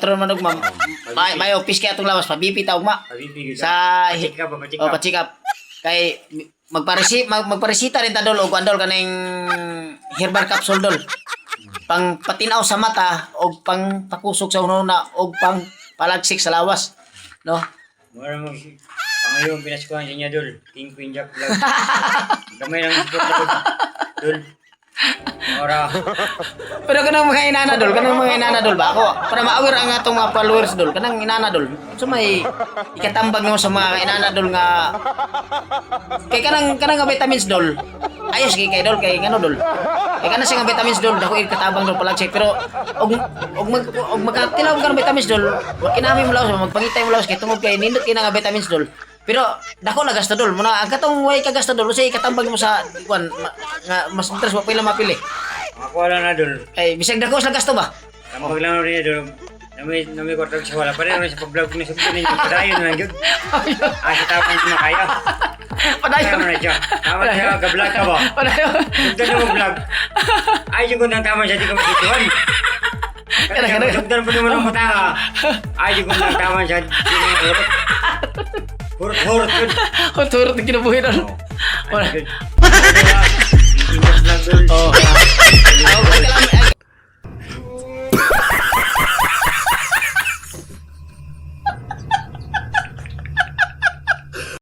Tron manug ma'am. May office kaya atong lawas pabipi ta ugma. Sa pa-check up. Kay magparesita rin ta dol og andol kaning herbal capsule dol. Pang patinaw sa mata og pang pakusog sa ununa og pang palagsik sa lawas. No? Mura mo pangayon pinaskuhan sa niya dol. King Queen Jack Vlog. Gamay lang support ako dol. Ora. Pero kanang mga inana dol ba ako para ma-aware ang atong mga followers dol kanang inana dol. So may ikatambag mo sa mga inana dol nga kay kanang vitamins dol. Ayos kay dol kay ngano dol. Kay kanang sing vitamins dol dako ikatabang dol palag check pero og magkatilaw ka ng vitamins dol, wa kinami mo lawas magpangitay mo lawas kay tungod kay nindot kay nga vitamins dol. Pero dako na gasto dol muna ang katong way ka gasto dol say ikatambag mo sa kwan nga mas interest wa pila mapili. Ako wala na dol. Ay bisag dako sa gasto ba? Tambag lang rin dol. Nami ko sa wala pa rin sa pag-vlog ko ni sa ninyo. Padayon na lang yun. Sa tao kong kumakaya. Padayon na siya. Tama siya ka-vlog ka ba? Padayon. Sugdan na mag-vlog. Ay yung kung tama siya di ko makituhan. Sugdan po naman ang mata ka. Ay yung kung tama siya di ko makituhan. Hurot yun. Hurot na kinabuhi doon. Wala. Vlog doon.